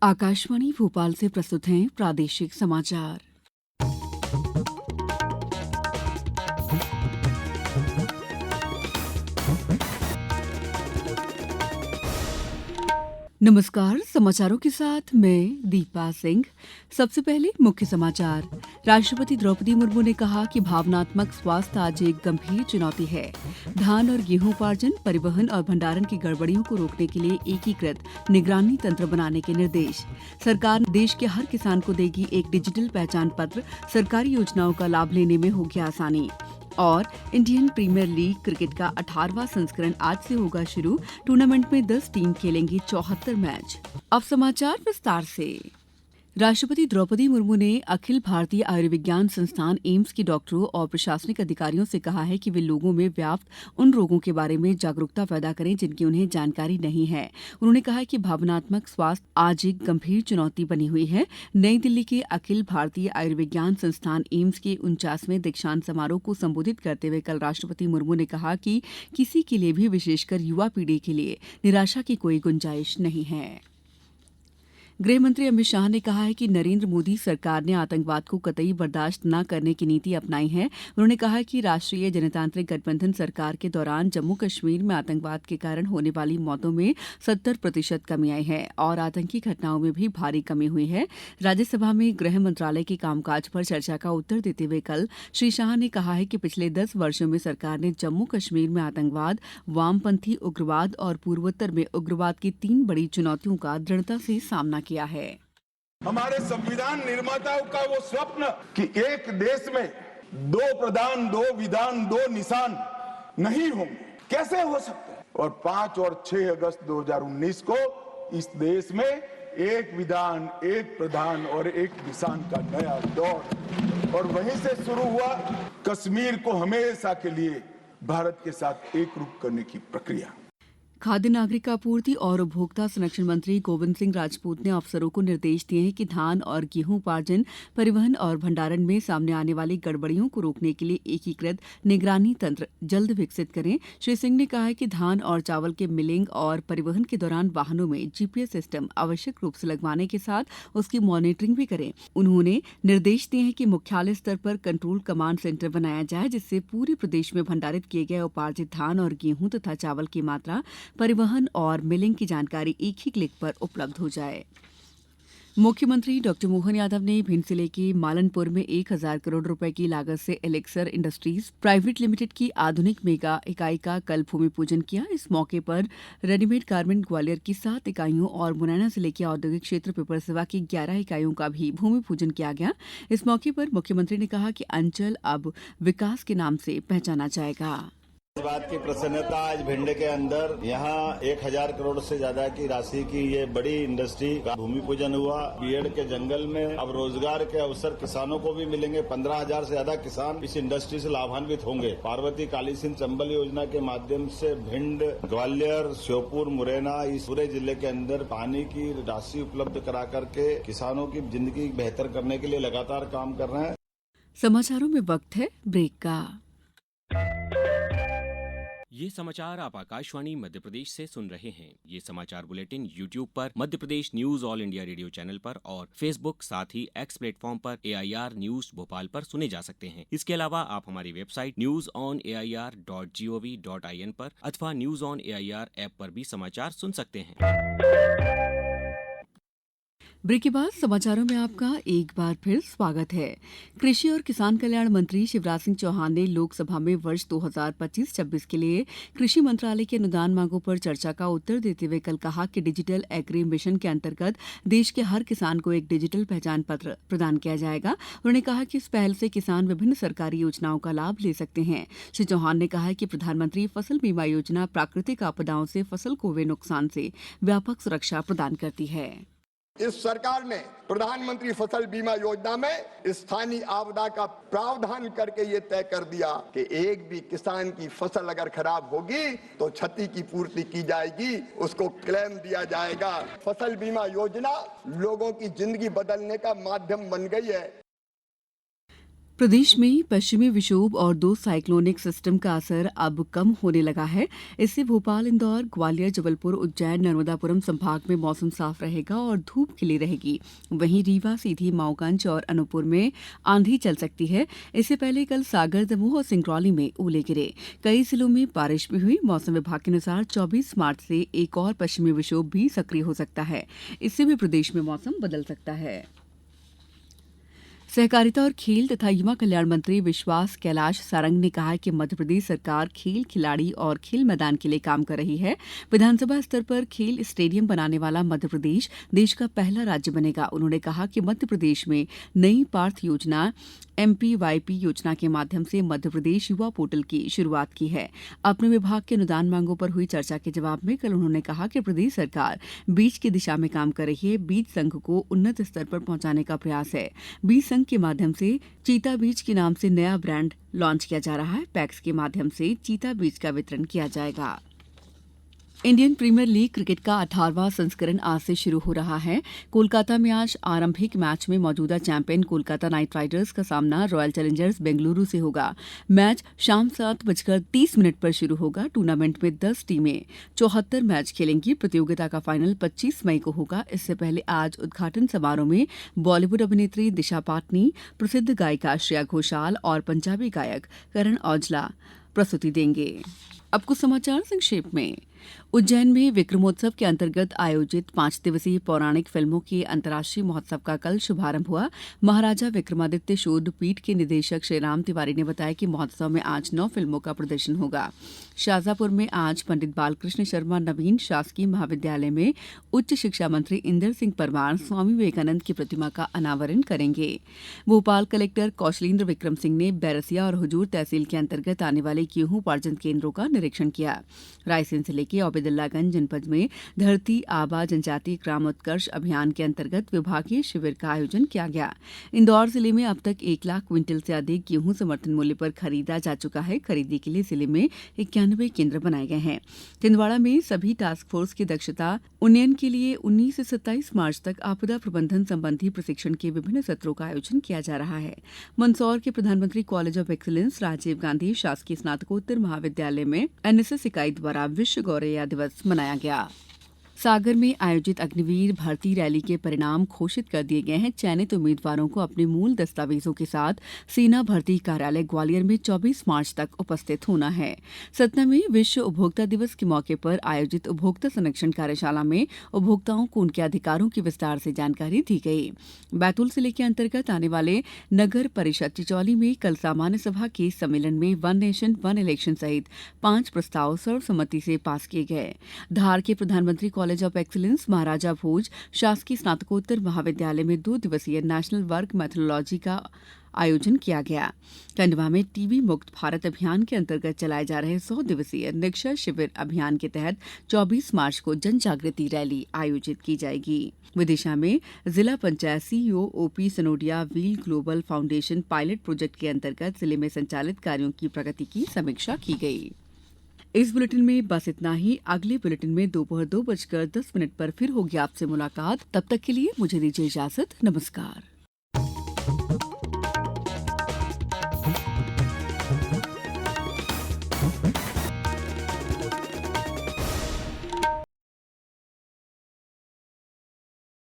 आकाशवाणी भोपाल से प्रस्तुत हैं प्रादेशिक समाचार। नमस्कार, समाचारों के साथ मैं दीपा सिंह। सबसे पहले मुख्य समाचार। राष्ट्रपति द्रौपदी मुर्मू ने कहा कि भावनात्मक स्वास्थ्य आज एक गंभीर चुनौती है। धान और गेहूं उपार्जन, परिवहन और भंडारण की गड़बड़ियों को रोकने के लिए एकीकृत निगरानी तंत्र बनाने के निर्देश। सरकार देश के हर किसान को देगी एक डिजिटल पहचान पत्र, सरकारी योजनाओं का लाभ लेने में होगी आसानी। और इंडियन प्रीमियर लीग क्रिकेट का 18वां संस्करण आज से होगा शुरू। टूर्नामेंट में 10 टीम खेलेंगी 74 मैच। अब समाचार विस्तार से। राष्ट्रपति द्रौपदी मुर्मू ने अखिल भारतीय आयुर्विज्ञान संस्थान एम्स के डॉक्टरों और प्रशासनिक अधिकारियों से कहा है कि वे लोगों में व्याप्त उन रोगों के बारे में जागरूकता पैदा करें जिनकी उन्हें जानकारी नहीं है। उन्होंने कहा कि भावनात्मक स्वास्थ्य आज एक गंभीर चुनौती बनी हुई है। नई दिल्ली के अखिल भारतीय आयुर्विज्ञान संस्थान एम्स के 49वें दीक्षांत समारोह को संबोधित करते हुए कल राष्ट्रपति मुर्मू ने कहा कि किसी के लिए भी, विशेषकर युवा पीढ़ी के लिए, निराशा की कोई गुंजाइश नहीं है। गृह मंत्री अमित शाह ने कहा है कि नरेंद्र मोदी सरकार ने आतंकवाद को कतई बर्दाश्त न करने की नीति अपनाई है। उन्होंने कहा कि राष्ट्रीय जनतांत्रिक गठबंधन सरकार के दौरान जम्मू कश्मीर में आतंकवाद के कारण होने वाली मौतों में 70% कमी आई है और आतंकी घटनाओं में भी भारी कमी हुई है। राज्यसभा में गृह मंत्रालय के कामकाज पर चर्चा का उत्तर देते हुए कल श्री शाह ने कहा है कि पिछले 10 वर्षों में सरकार ने जम्मू कश्मीर में आतंकवाद, वामपंथी उग्रवाद और पूर्वोत्तर में उग्रवाद की 3 बड़ी चुनौतियों का दृढ़ता से सामना किया है। हमारे संविधान निर्माताओं का वो स्वप्न कि एक देश में 2 प्रधान, 2 विधान, 2 निशान नहीं होंगे, कैसे हो सकते हैं? और 5 और 6 अगस्त 2019 को इस देश में एक विधान, एक प्रधान और एक निशान का नया दौर, और वहीं से शुरू हुआ कश्मीर को हमेशा के लिए भारत के साथ एकरूप करने की प्रक्रिया। खाद्य नागरिक आपूर्ति और उपभोक्ता संरक्षण मंत्री गोविंद सिंह राजपूत ने अफसरों को निर्देश दिए हैं कि धान और गेहूं उपार्जन, परिवहन और भंडारण में सामने आने वाली गड़बड़ियों को रोकने के लिए एकीकृत निगरानी तंत्र जल्द विकसित करें। श्री सिंह ने कहा है कि धान और चावल के मिलिंग और परिवहन के दौरान वाहनों में जीपीएस सिस्टम आवश्यक रूप से लगवाने के साथ उसकी मॉनिटरिंग भी करें। उन्होंने निर्देश दिए हैं कि मुख्यालय स्तर पर कंट्रोल कमांड सेंटर बनाया जाए जिससे पूरे प्रदेश में भंडारित किए गए उपार्जित धान और गेहूं तथा चावल की मात्रा, परिवहन और मिलिंग की जानकारी एक ही क्लिक पर उपलब्ध हो जाए। मुख्यमंत्री डॉक्टर मोहन यादव ने भिंड जिले के मालनपुर में 1000 करोड़ रुपए की लागत से एलेक्सर इंडस्ट्रीज प्राइवेट लिमिटेड की आधुनिक मेगा इकाई का कल भूमि पूजन किया। इस मौके पर रेडीमेड गारमेंट ग्वालियर की 7 इकाइयों और मुरैना जिले के औद्योगिक क्षेत्र पिपरसेवा की 11 इकाइयों का भी भूमि पूजन किया गया। इस मौके पर मुख्यमंत्री ने कहा कि अंचल अब विकास के नाम से पहचाना जाएगा। इस बात की प्रसन्नता आज भिंड के अंदर यहाँ 1000 करोड़ से ज्यादा की राशि की ये बड़ी इंडस्ट्री का भूमि पूजन हुआ। बीएड के जंगल में अब रोजगार के अवसर किसानों को भी मिलेंगे। 15,000 से ज्यादा किसान इस इंडस्ट्री से लाभान्वित होंगे। पार्वती काली सिंध चंबल योजना के माध्यम से भिंड, ग्वालियर, श्योपुर, मुरैना, इस पूरे जिले के अंदर पानी की राशि उपलब्ध करा करके किसानों की जिंदगी बेहतर करने के लिए लगातार काम कर रहे हैं। समाचारों में वक्त है ब्रेक का। ये समाचार आप आकाशवाणी मध्य प्रदेश से सुन रहे हैं। ये समाचार बुलेटिन YouTube पर Madhya Pradesh news All India Radio channel पर और Facebook साथ ही X प्लेटफॉर्म पर AIR न्यूज भोपाल पर सुने जा सकते हैं। इसके अलावा आप हमारी वेबसाइट newsonair.gov.in पर अथवा न्यूज ऑन AIR ऐप पर भी समाचार सुन सकते हैं। ब्रेक के बाद समाचारों में आपका एक बार फिर स्वागत है। कृषि और किसान कल्याण मंत्री शिवराज सिंह चौहान ने लोकसभा में वर्ष 2025-26 के लिए कृषि मंत्रालय की अनुदान मांगों पर चर्चा का उत्तर देते हुए कल कहा कि डिजिटल एग्री मिशन के अंतर्गत देश के हर किसान को एक डिजिटल पहचान पत्र प्रदान किया जाएगा। उन्होंने कहा कि इस पहल से किसान विभिन्न सरकारी योजनाओं का लाभ ले सकते हैं। श्री चौहान ने कहा कि प्रधानमंत्री फसल बीमा योजना प्राकृतिक आपदाओं से फसल को हुए नुकसान से व्यापक सुरक्षा प्रदान करती है। इस सरकार ने प्रधानमंत्री फसल बीमा योजना में स्थानीय आपदा का प्रावधान करके ये तय कर दिया कि एक भी किसान की फसल अगर खराब होगी तो क्षति की पूर्ति की जाएगी, उसको क्लेम दिया जाएगा। फसल बीमा योजना लोगों की जिंदगी बदलने का माध्यम बन गई है। प्रदेश में पश्चिमी विक्षोभ और दो साइक्लोनिक सिस्टम का असर अब कम होने लगा है। इससे भोपाल, इंदौर, ग्वालियर, जबलपुर, उज्जैन, नर्मदापुरम संभाग में मौसम साफ रहेगा और धूप खिली रहेगी। वहीं रीवा, सीधी, माऊगंज और अनूपपुर में आंधी चल सकती है। इससे पहले कल सागर, दमोह और सिंगरौली में ओले गिरे। कई जिलों में बारिश भी हुई। मौसम विभाग के अनुसार 24 मार्च से एक और पश्चिमी विक्षोभ भी सक्रिय हो सकता है। इससे भी प्रदेश में मौसम बदल सकता है। सहकारिता और खेल तथा युवा कल्याण मंत्री विश्वास कैलाश सारंग ने कहा है कि मध्यप्रदेश सरकार खेल खिलाड़ी और खेल मैदान के लिए काम कर रही है। विधानसभा स्तर पर खेल स्टेडियम बनाने वाला मध्यप्रदेश देश का पहला राज्य बनेगा। उन्होंने कहा कि मध्यप्रदेश में नई पार्थ योजना MPYP योजना के माध्यम से मध्यप्रदेश युवा पोर्टल की शुरुआत की है। अपने विभाग के अनुदान मांगों पर हुई चर्चा के जवाब में कल उन्होंने कहा कि प्रदेश सरकार बीज की दिशा में काम कर रही है। बीज संघ को उन्नत स्तर पर पहुंचाने का प्रयास है। बीज संघ के माध्यम से चीता बीज के नाम से नया ब्रांड लॉन्च किया जा रहा है। पैक्स के माध्यम से चीता बीज का वितरण किया जाएगा। इंडियन प्रीमियर लीग क्रिकेट का 18वां संस्करण आज से शुरू हो रहा है। कोलकाता में आज आरंभिक मैच में मौजूदा चैंपियन कोलकाता नाइट राइडर्स का सामना रॉयल चैलेंजर्स बेंगलुरु से होगा। मैच शाम 7:30 पर शुरू होगा। टूर्नामेंट में 10 टीमें 74 मैच खेलेंगी। प्रतियोगिता का फाइनल 25 मई को होगा। इससे पहले आज उद्घाटन समारोह में बॉलीवुड अभिनेत्री दिशा पाटनी, प्रसिद्ध गायिका श्रेया घोषाल और पंजाबी गायक करण औजला प्रस्तुति देंगे। अब कुछ समाचार संक्षेप में। उज्जैन में विक्रमोत्सव के अंतर्गत आयोजित 5 दिवसीय पौराणिक फिल्मों के अंतर्राष्ट्रीय महोत्सव का कल शुभारंभ हुआ। महाराजा विक्रमादित्य शोध पीठ के निदेशक श्रीराम तिवारी ने बताया कि महोत्सव में आज 9 फिल्मों का प्रदर्शन होगा। शाजापुर में आज पंडित बालकृष्ण शर्मा नवीन शासकीय महाविद्यालय में उच्च शिक्षा मंत्री इंदर सिंह परमार स्वामी विवेकानंद की प्रतिमा का अनावरण करेंगे। भोपाल कलेक्टर कौशलेंद्र विक्रम सिंह ने बैरसिया और हुजूर तहसील के अंतर्गत आने वाले गेहूं उपार्जन केंद्रों का निरीक्षण किया। रायसेन जिले के औबेदुल्लागंज जनपद में धरती आबा जनजाति ग्राम उत्कर्ष अभियान के अंतर्गत विभागीय शिविर का आयोजन किया गया। इंदौर जिले में अब तक 1 लाख क्विंटल से अधिक गेहूं समर्थन मूल्य पर खरीदा जा चुका है। खरीदी के लिए जिले में 91 केंद्र बनाए गए हैं। छिंदवाड़ा में सभी टास्क फोर्स की दक्षता उन्नयन के लिए 19 से 27 मार्च तक आपदा प्रबंधन संबंधी प्रशिक्षण के विभिन्न सत्रों का आयोजन किया जा रहा है। मंदसौर के प्रधानमंत्री college of excellence Rajiv Gandhi शासकीय स्नातकोत्तर महाविद्यालय में NSS इकाई द्वारा विश्व गौरैया दिवस मनाया गया। सागर में आयोजित अग्निवीर भर्ती रैली के परिणाम घोषित कर दिए गए हैं। चयनित उम्मीदवारों को अपने मूल दस्तावेजों के साथ सेना भर्ती कार्यालय ग्वालियर में 24 मार्च तक उपस्थित होना है। सतना में विश्व उपभोक्ता दिवस के मौके पर आयोजित उपभोक्ता संरक्षण कार्यशाला में उपभोक्ताओं को उनके अधिकारों की विस्तार से जानकारी दी गई। बैतूल जिले के अंतर्गत आने वाले नगर परिषद चिचौली में कल सामान्य सभा के सम्मेलन में 1 नेशन 1 इलेक्शन सहित 5 प्रस्ताव सर्वसम्मति से पास किए गए। धार के प्रधानमंत्री कॉलेज ऑफ एक्सीलेंस महाराजा भोज शासकीय स्नातकोत्तर महाविद्यालय में 2 दिवसीय नेशनल वर्क मैथोडोलॉजी का आयोजन किया गया। खंडवा में टीबी मुक्त भारत अभियान के अंतर्गत चलाए जा रहे 100 दिवसीय निक्षय शिविर अभियान के तहत 24 मार्च को जन जागृति रैली आयोजित की जाएगी। विदिशा में जिला panchayat CEO OP Sanodia wheel global foundation pilot project के अंतर्गत जिले में संचालित कार्यों की प्रगति की समीक्षा की गई। इस बुलेटिन में बस इतना ही। अगले बुलेटिन में दोपहर 2:10 पर फिर होगी आपसे मुलाकात। तब तक के लिए मुझे दीजिए इजाजत। नमस्कार।